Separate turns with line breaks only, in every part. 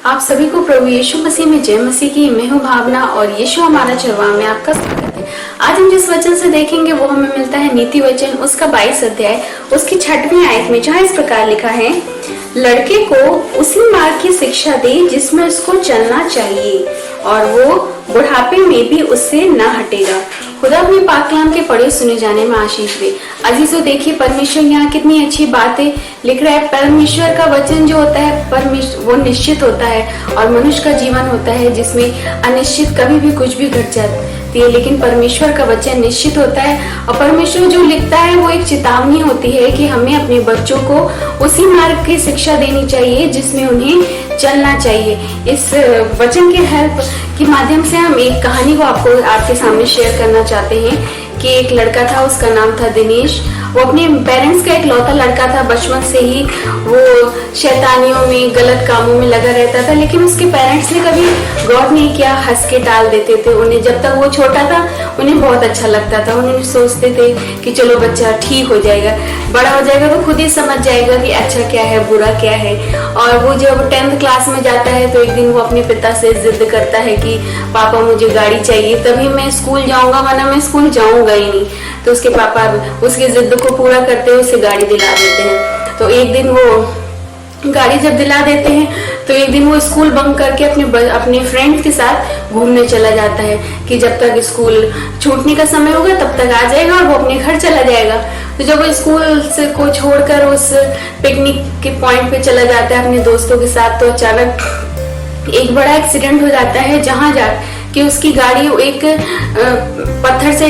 आप सभी को प्रभु यीशु मसीह में जय मसीह की। मैं हूँ भावना और यीशु हमारा चरवाहा में आपका स्वागत है। आज हम जिस वचन से देखेंगे वो हमें मिलता है नीति वचन उसका 22 अध्याय उसकी 6वीं आयत में, जहाँ इस प्रकार लिखा है, लड़के को उसी मार्ग की शिक्षा दे जिसमें उसको चलना चाहिए और वो बुढ़ापे में भी उससे न हटेगा। खुदा अपने पाक कलाम के पढ़े सुने जाने में आशीष दे। अजीजों, देखिए परमेश्वर यहाँ कितनी अच्छी बातें लिख रहा है। परमेश्वर का वचन जो होता है परमेश्वर वो निश्चित होता है और मनुष्य का जीवन होता है जिसमें अनिश्चित कभी भी कुछ भी घट जाती है, लेकिन परमेश्वर का वचन निश्चित होता है। और परमेश्वर जो लिखता है वो एक चेतावनी होती है कि हमें अपने बच्चों को उसी मार्ग की शिक्षा देनी चाहिए जिसमें उन्हें चलना चाहिए। इस वचन के हेल्प के माध्यम से हम एक कहानी को आपके सामने शेयर करना चाहते हैं कि एक लड़का था, उसका नाम था दिनेश। वो अपने पेरेंट्स का एक लौता लड़का था। बचपन से ही वो शैतानियों में, गलत कामों में लगा रहता था, लेकिन उसके पेरेंट्स ने कभी गौर नहीं किया, हंस के टाल देते थे उन्हें। जब तक वो छोटा था उन्हें बहुत अच्छा लगता था, उन्हें सोचते थे कि चलो बच्चा ठीक हो जाएगा, बड़ा हो जाएगा तो खुद ही समझ जाएगा कि अच्छा क्या है बुरा क्या है। और वो जब 10th क्लास में जाता है तो एक दिन वो अपने पिता से जिद करता है कि पापा मुझे गाड़ी चाहिए, तभी मैं स्कूल जाऊंगा, वरना मैं स्कूल जाऊंगा ही नहीं। तो उसके पापा उसकी जिद को पूरा करते हुए उसे गाड़ी दिला देते हैं। तो एक दिन वो गाड़ी जब दिला देते हैं तो एक दिन वो स्कूल बंक करके अपने फ्रेंड्स के साथ घूमने चला जाता है कि जब तक स्कूल छूटने का समय होगा तब तक आ जाएगा और वो अपने घर चला जाएगा। तो जब वो स्कूल से को छोड़कर उस पिकनिक के पॉइंट पे चला जाता है अपने दोस्तों के साथ, तो अचानक एक बड़ा एक्सीडेंट हो जाता है, जहां जाके उसकी गाड़ी एक पत्थर से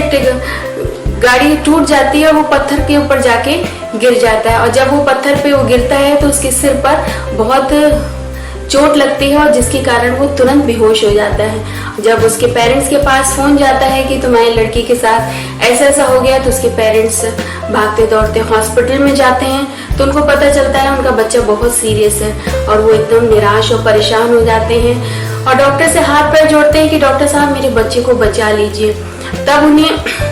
गाड़ी टूट जाती है और वो पत्थर के ऊपर जाके गिर जाता है। और जब वो पत्थर पे वो गिरता है तो उसके सिर पर बहुत चोट लगती है और जिसके कारण वो तुरंत बेहोश हो जाता है। जब उसके पेरेंट्स के पास फोन जाता है कि तुम्हारी लड़की के साथ ऐसा ऐसा हो गया, तो उसके पेरेंट्स भागते दौड़ते हॉस्पिटल में जाते हैं। तो उनको पता चलता है उनका बच्चा बहुत सीरियस है और वो एकदम निराश और परेशान हो जाते हैं और डॉक्टर से हाथ पैर जोड़ते हैं कि डॉक्टर साहब मेरे बच्चे को बचा लीजिए। तब उन्हें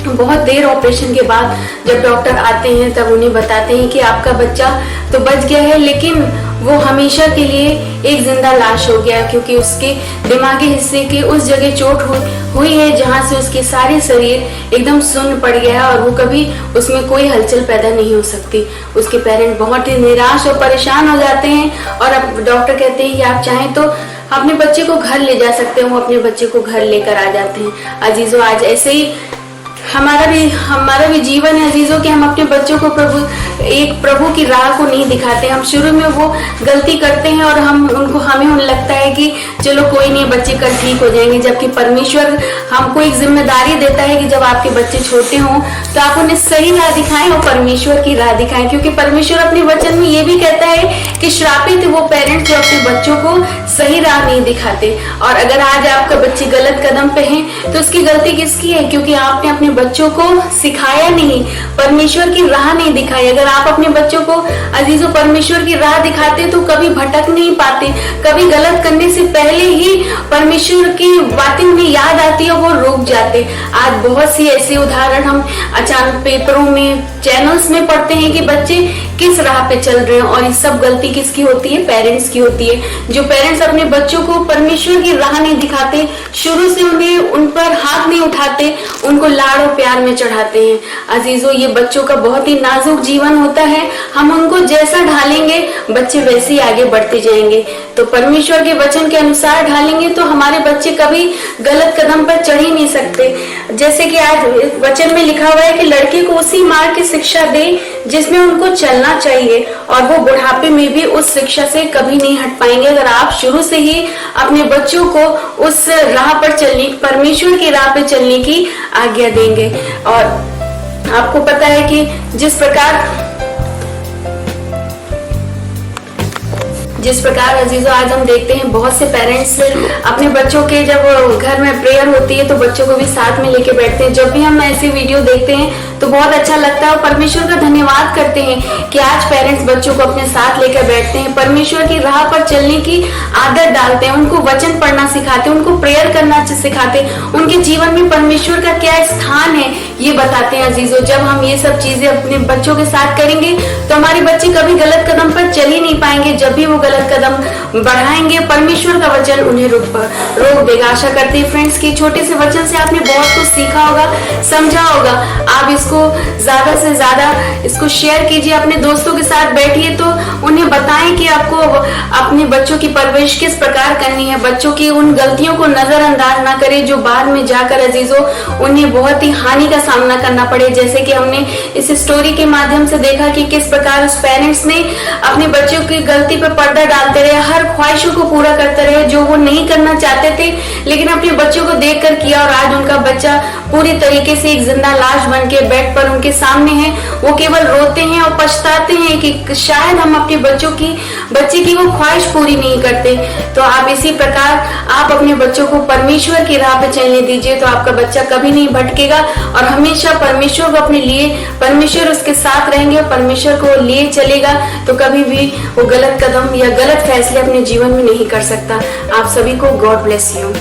बहुत देर ऑपरेशन के बाद जब डॉक्टर आते हैं तब उन्हें बताते हैं कि आपका बच्चा तो बच गया है, लेकिन वो हमेशा के लिए एक जिंदा लाश हो गया, क्योंकि उसके दिमागी हिस्से के उस जगह चोट हुई है जहां से उसके सारे शरीर एकदम सुन्न पड़ गया है और वो कभी उसमें कोई हलचल पैदा नहीं हो सकती। उसके पेरेंट्स बहुत ही निराश और परेशान हो जाते हैं और अब डॉक्टर कहते हैं कि आप चाहें तो अपने बच्चे को घर ले जा सकते हैं। वो अपने बच्चे को घर लेकर आ जाते हैं। अजीजों, आज ऐसे ही हमारा भी जीवन है अजीजों कि हम अपने बच्चों को प्रभु की राह को नहीं दिखाते। हम शुरू में वो गलती करते हैं और हमें लगता है कि चलो कोई नहीं, बच्चे कल ठीक हो जाएंगे, जबकि परमेश्वर हमको एक जिम्मेदारी देता है कि जब आपके बच्चे छोटे हों तो आप उन्हें सही राह दिखाएं और परमेश्वर की राह दिखाएं, क्योंकि परमेश्वर अपने वचन में ये भी कहता है कि श्रापित वो पेरेंट्स जो अपने बच्चों को सही राह नहीं दिखाते। और अगर आज आपका बच्चे गलत कदम पे हैं तो उसकी गलती किसकी है? क्योंकि आपने अपने बच्चों को सिखाया नहीं, परमेश्वर की राह नहीं दिखाई। अगर आप अपने बच्चों को अजीजों परमेश्वर की राह दिखाते तो कभी भटक नहीं पाते, कभी गलत करने से पहले ही परमेश्वर की बातें उन्हें याद आती है, वो रुक जाते। आज बहुत सी ऐसे उदाहरण हम अचानक पेपरों में, चैनल्स में पढ़ते हैं कि बच्चे किस राह पे चल रहे हैं और ये सब गलती किसकी होती है? पेरेंट्स की होती है। जो पेरेंट्स अपने बच्चों को परमेश्वर की राह नहीं दिखाते, शुरू से उन्हें उन पर हाथ नहीं उठाते, उनको लाड़ और प्यार में चढ़ाते हैं। अजीजों, ये बच्चों का बहुत ही नाजुक जीवन होता है। हम उनको जैसा ढालेंगे बच्चे वैसे ही आगे बढ़ते जाएंगे। तो परमेश्वर के वचन के अनुसार ढालेंगे तो हमारे बच्चे कभी गलत कदम पर चढ़ ही नहीं सकते। जैसे कि आज वचन में लिखा हुआ है कि लड़के को उसी मार्ग की शिक्षा दे जिसमें उनको चलना चाहिए और वो बुढ़ापे में भी उस शिक्षा से कभी नहीं हट पाएंगे। अगर आप शुरू से ही अपने बच्चों को उस राह पर चलने, परमेश्वर की राह पर चलने की आज्ञा देंगे। और आपको पता है कि जिस प्रकार अजीजों आज हम देखते हैं बहुत से पेरेंट्स अपने बच्चों के जब घर में प्रेयर होती है तो बच्चों को भी साथ में लेके बैठते हैं। जब भी हम ऐसी वीडियो देखते हैं तो बहुत अच्छा लगता है और परमेश्वर का धन्यवाद करते हैं कि आज पेरेंट्स बच्चों को अपने साथ लेकर बैठते हैं, परमेश्वर की राह पर चलने की आदत डालते हैं, उनको वचन पढ़ना सिखाते हैं, उनको प्रेयर करना सिखाते हैं, उनके जीवन में परमेश्वर का क्या स्थान है ये बताते हैं। अजीजों, जब हम ये सब चीजें अपने बच्चों के साथ करेंगे तो हमारे बच्चे कभी गलत कदम पर चल ही नहीं पाएंगे। जब भी वो गलत गलत कदम बढ़ाएंगे परमेश्वर का वचन उन्हें रोक देगा। आशा करते हैं फ्रेंड्स कि छोटे से वचन से आपने बहुत कुछ सीखा होगा, समझा होगा। आप इसको ज्यादा से ज्यादा इसको शेयर कीजिए, अपने दोस्तों के साथ बैठिए तो उन्हें बताएं कि आपको अपने बच्चों की परवरिश किस प्रकार करनी है। बच्चों की उन गलतियों को नजरअंदाज ना करें जो बाद में जाकर अजीजों उन्हें बहुत ही हानि का सामना करना पड़े। जैसे कि हमने इस स्टोरी के माध्यम से देखा कि किस प्रकार उस पेरेंट्स ने अपने बच्चों की गलती पर पर्दा डालते रहे, हर ख्वाहिशों को पूरा करते रहे जो वो नहीं करना चाहते थे, लेकिन अपने बच्चों को देखकर किया और आज उनका बच्चा पूरी तरीके से एक जिंदा लाश बन के बेड पर उनके सामने है। वो केवल रोते हैं और पछताते हैं कि शायद हम अपने बच्चे की वो ख्वाहिश पूरी नहीं करते। तो आप इसी प्रकार आप अपने बच्चों को परमेश्वर की राह पे चलने दीजिए, तो आपका बच्चा कभी नहीं भटकेगा और हमेशा परमेश्वर को अपने लिए, परमेश्वर उसके साथ रहेंगे और परमेश्वर को लिए चलेगा, तो कभी भी वो गलत कदम या गलत फैसले अपने जीवन में नहीं कर सकता। आप सभी को गॉड ब्लेस यू।